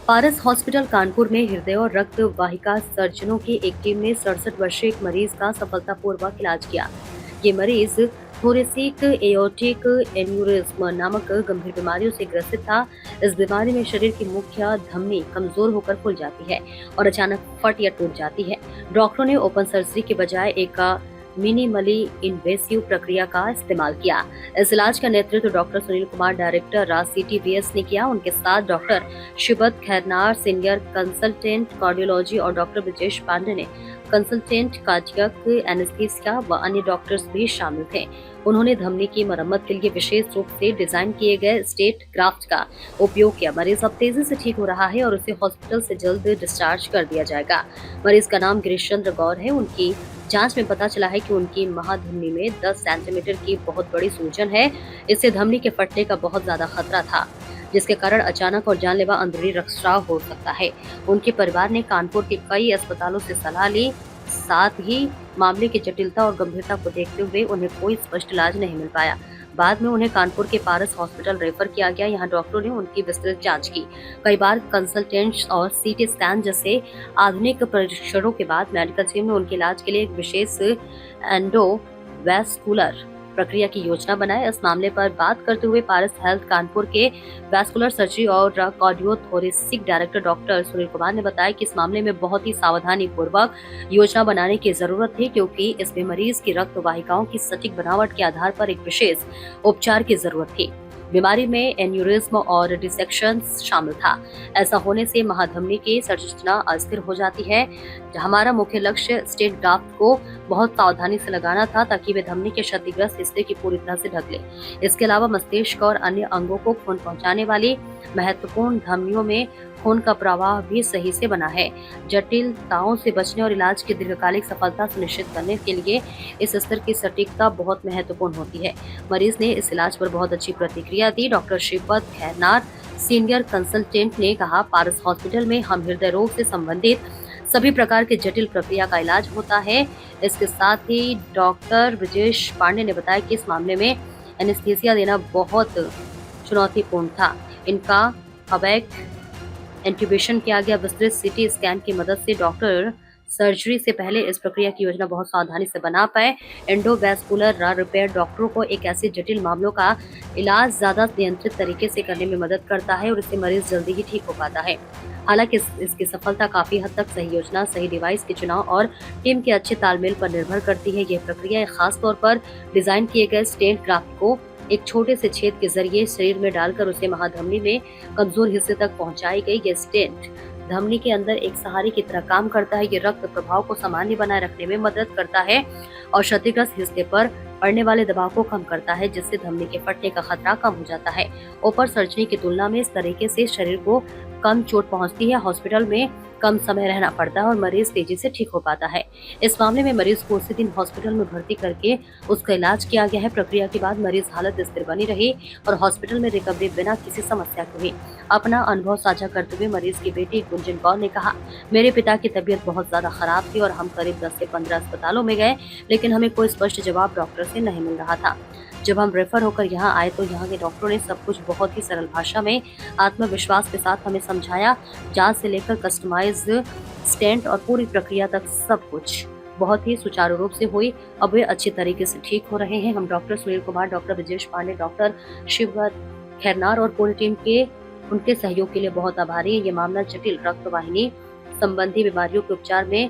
पारस hospital Kanpur में हृदय और रक्त वाहिका सर्जनों की एक टीम ने 67 वर्षीय एक मरीज का सफलतापूर्वक इलाज किया। ये मरीज थोरेसिक एओर्टिक एन्यूरिज्म नामक गंभीर बीमारियों से ग्रसित था। इस बीमारी में शरीर की मुख्य धमनी कमजोर होकर फूल जाती है और अचानक फट या टूट जाती है। डॉक्टरों ने ओपन सर्जरी के बजाय एक मिनिमली इन्वेसिव प्रक्रिया का इस्तेमाल किया। इस इलाज का नेतृत्व doctor Sunil Kumar, director Raj CTVS ने किया। उनके साथ doctor Shibat Khairnar, senior consultant cardiology, और डॉक्टर ब्रजेश पांडे ने कंसल्टेंट कार्डियक एनेस्थीसिया व अन्य डॉक्टर्स भी शामिल थे। उन्होंने धमनी की मरम्मत के लिए विशेष रूप से डिजाइन किए गए स्टेट ग्राफ्ट का उपयोग किया। मरीज अब तेजी से ठीक हो रहा है और उसे हॉस्पिटल से जल्द डिस्चार्ज कर दिया जाएगा। मरीज का नाम गिरीश चंद्र गौर है। उनकी जांच में पता चला है कि उनकी महाधमनी में 10 सेंटीमीटर की बहुत बड़ी सूजन है। इससे धमनी के फटने का बहुत ज्यादा खतरा था, जिसके कारण अचानक और जानलेवा अंदरूनी रक्तस्राव हो सकता है। उनके परिवार ने कानपुर के कई अस्पतालों से सलाह ली। साथ ही मामले की जटिलता और गंभीरता को देखते हुए उन्हें कोई स्पष्ट इलाज नहीं मिल पाया। बाद में उन्हें कानपुर के पारस हॉस्पिटल रेफर किया गया। यहाँ डॉक्टरों ने उनकी विस्तृत जांच की। कई बार कंसल्टेंट्स और सीटी स्कैन जैसे आधुनिक परीक्षणों के बाद मेडिकल टीम ने उनके इलाज के लिए एक विशेष एंडोवैस्कुलर प्रक्रिया की योजना बनाए। इस मामले पर बात करते हुए पारस हेल्थ कानपुर के वैस्कुलर सर्जरी और cardiothoracic director doctor Sunil Kumar ने बताया कि इस मामले में बहुत ही सावधानी पूर्वक योजना बनाने की जरूरत थी, क्योंकि इसमें मरीज की रक्त वाहिकाओं की सटीक बनावट के आधार पर एक विशेष उपचार की जरूरत थी। बीमारी में एन्यूरिज्म और डिसेक्शन शामिल था। ऐसा होने से महाधमनी की संरचना अस्थिर हो जाती है। हमारा मुख्य लक्ष्य स्टेट ग्राफ्ट को बहुत सावधानी से लगाना था, ताकि वे धमनी के क्षतिग्रस्त हिस्से की पूरी तरह से ढक ले। इसके अलावा मस्तिष्क और अन्य अंगों को खून पहुंचाने वाली महत्वपूर्ण धमनियों में खून का प्रवाह भी सही से बना है। जटिलताओं से बचने और इलाज की दीर्घकालिक सफलता सुनिश्चित करने के लिए इस स्तर की सटीकता बहुत महत्वपूर्ण होती है। मरीज ने इस इलाज पर बहुत अच्छी प्रतिक्रिया दी। Doctor Shibat Khairnar, senior consultant, ने कहा, पारस हॉस्पिटल में हम हृदय रोग से संबंधित सभी प्रकार के जटिल प्रक्रिया का इलाज होता है। इसके साथ ही डॉक्टर ब्रजेश पांडे ने बताया कि इस मामले में एनेस्थीसिया देना बहुत चुनौतीपूर्ण था। इनका अवैक इंट्यूबेशन किया गया। विस्तृत सीटी स्कैन की मदद से डॉक्टर सर्जरी से पहले इस प्रक्रिया की योजना बहुत सावधानी से बना पाए। एंडोवैस्कुलर रिपेयर डॉक्टरों को एक ऐसे जटिल मामलों का इलाज ज्यादा नियंत्रित तरीके से करने में मदद करता है और इससे मरीज जल्दी ही ठीक हो पाता है। हालांकि इसकी सफलता काफी हद तक सही योजना, सही डिवाइस के चुनाव और टीम के अच्छे तालमेल पर निर्भर करती है। यह प्रक्रिया खास तौर पर डिजाइन किए गए स्टेंट ग्राफ्ट को एक छोटे से छेद के जरिए शरीर में डालकर उसे महाधमनी में कमजोर हिस्से तक पहुंचाई गई। यह स्टेंट धमनी के अंदर एक सहारे की तरह काम करता है। ये रक्त प्रभाव को सामान्य बनाए रखने में मदद करता है और क्षतिग्रस्त हिस्से पर पड़ने वाले दबाव को कम करता है, जिससे धमनी के फटने का खतरा कम हो जाता है। ओपन सर्जरी की तुलना में इस तरीके से शरीर को कम चोट पहुंचती है। हॉस्पिटल में कम समय रहना पड़ता है और मरीज तेजी से ठीक हो पाता है। इस मामले में मरीज को उसी दिन हॉस्पिटल में भर्ती करके उसका इलाज किया गया है। प्रक्रिया के बाद मरीज हालत स्थिर बनी रही और हॉस्पिटल में रिकवरी बिना किसी समस्या के हुई। अपना अनुभव साझा करते हुए मरीज की बेटी गुंजन कौर ने कहा, मेरे पिता की तबीयत बहुत ज्यादा खराब थी और हम करीब 10 से 15 अस्पतालों में गए, लेकिन हमें कोई स्पष्ट जवाब डॉक्टर से नहीं मिल रहा था। जब हम रेफर होकर यहाँ आए तो यहाँ के डॉक्टरों ने सब कुछ बहुत ही सरल भाषा में आत्मविश्वास के साथ हमें समझाया। जांच से लेकर कस्टमाइज स्टेंट और पूरी प्रक्रिया तक सब कुछ बहुत ही सुचारू रूप से हुई। अब वे अच्छी तरीके से ठीक हो रहे हैं। हम doctor Sunil Kumar, doctor Brajesh Pandey, doctor Shibat Khairnar और पूरी टीम के उनके सहयोग के लिए बहुत आभारी है। ये मामला जटिल रक्तवाहिनी संबंधी बीमारियों के उपचार में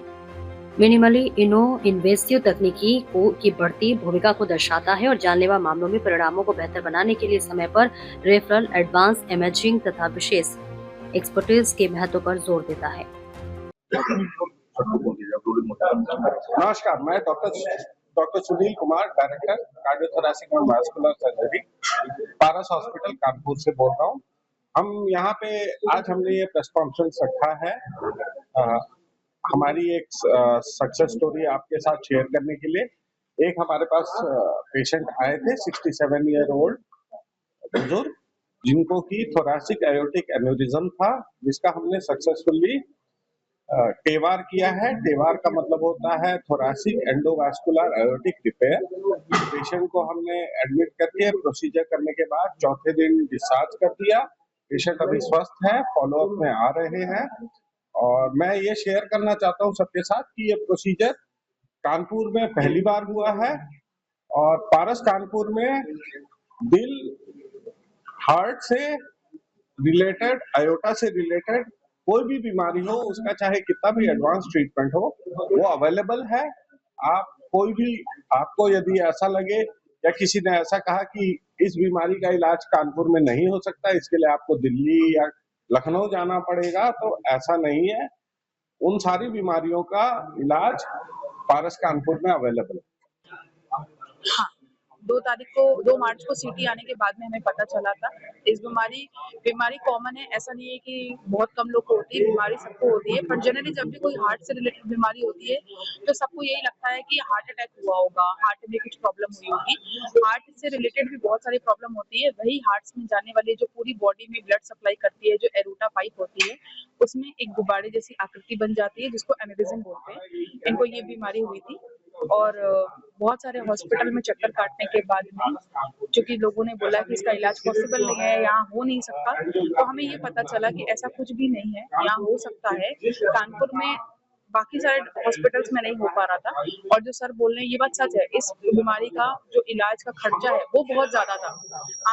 मिनिमली इन्वेसिव तकनीकी की बढ़ती भूमिका को दर्शाता है और जानलेवा मामलों में परिणामों को बेहतर बनाने के लिए समय पर रेफरल, एडवांस इमेजिंग तथा विशेष एक्सपर्टीज के महत्व पर जोर देता है। नमस्कार, मैं doctor Sunil Kumar, director cardiothoracic और वैस्कुलर सर्जरी, पारस हॉस्पिटल कानपुर से बोल रहा हूँ। हम यहाँ पे आज हमने ये प्रेस कॉन्फ्रेंस रखा है हमारी एक सक्सेस स्टोरी आपके साथ शेयर करने के लिए। एक हमारे पास पेशेंट आए थे 67 ईयर ओल्ड बुजुर्ग, जिनको की थोरेसिक एयोर्टिक एन्यूरिज्म था, जिसका हमने सक्सेसफुली टेवार किया है। टेवार का मतलब होता है थोरेसिक एंडोवैस्कुलर एयोर्टिक रिपेयर। पेशेंट को हमने एडमिट करके प्रोसीजर करने के बाद चौथे दिन डिस्चार्ज कर दिया। पेशेंट अभी स्वस्थ है, फॉलोअप में आ रहे हैं। और मैं ये शेयर करना चाहता हूँ सबके साथ कि ये प्रोसीजर कानपुर में पहली बार हुआ है और पारस कानपुर में दिल, हार्ट से रिलेटेड, आयोटा से रिलेटेड कोई भी बीमारी हो, उसका चाहे कितना भी एडवांस ट्रीटमेंट हो, वो अवेलेबल है। आप कोई भी, आपको यदि ऐसा लगे या किसी ने ऐसा कहा कि इस बीमारी का इलाज कानपुर में नहीं हो सकता, इसके लिए आपको दिल्ली या लखनऊ जाना पड़ेगा, तो ऐसा नहीं है। उन सारी बीमारियों का इलाज पारस कानपुर में अवेलेबल है। हाँ, 2 मार्च को सीटी आने के बाद में हमें पता चला था। इस बीमारी कॉमन है, ऐसा नहीं है कि बहुत कम लोग को होती है, बीमारी सबको होती है। पर जनरली जब भी कोई हार्ट से रिलेटेड बीमारी होती है तो सबको यही लगता है कि हार्ट अटैक हुआ होगा, हार्ट में कुछ प्रॉब्लम हुई होगी। हार्ट से रिलेटेड भी बहुत सारी प्रॉब्लम होती है। वही हार्ट में जाने वाली जो पूरी बॉडी में ब्लड सप्लाई करती है, जो एरोटा पाइप होती है, उसमें एक गुब्बारे जैसी आकृति बन जाती है जिसको एनेरिज्म बोलते हैं। इनको ये बीमारी हुई थी और बहुत सारे हॉस्पिटल में चक्कर काटने के बाद में, क्योंकि लोगों ने बोला कि इसका इलाज पॉसिबल नहीं है, यहाँ हो नहीं सकता, तो हमें ये पता चला कि ऐसा कुछ भी नहीं है, यहाँ हो सकता है। कानपुर में बाकी सारे हॉस्पिटल्स में नहीं हो पा रहा था। और जो सर बोल रहे हैं ये बात सच है, इस बीमारी का जो इलाज का खर्चा है वो बहुत ज्यादा था।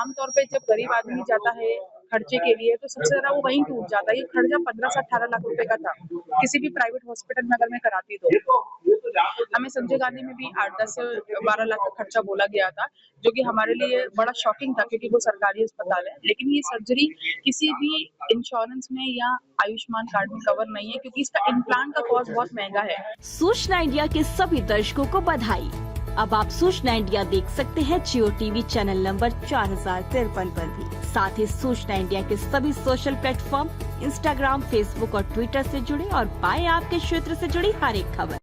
आमतौर पे जब गरीब आदमी जाता है खर्चे के लिए तो सबसे ज्यादा वो वहीं टूट जाता है। ये खर्चा 15 से 18 लाख रुपए का था किसी भी प्राइवेट हॉस्पिटल में अगर मैं कराती तो। हमें संजय गांधी में भी 8-10 से 12 लाख का खर्चा बोला गया था, जो कि हमारे लिए बड़ा शॉकिंग था क्योंकि वो सरकारी अस्पताल है। लेकिन ये सर्जरी किसी भी इंश्योरेंस में या आयुष्मान कार्ड में कवर नहीं है क्योंकि इसका इम्प्लांट का कॉस्ट बहुत महंगा है। सूचना इंडिया के सभी दर्शकों को बधाई। अब आप सूचना इंडिया देख सकते हैं जियो टीवी चैनल नंबर 4053 पर भी। साथ ही सूचना इंडिया के सभी सोशल प्लेटफॉर्म इंस्टाग्राम, फेसबुक और ट्विटर से जुड़े और पाएं आपके क्षेत्र से जुड़ी हर एक खबर।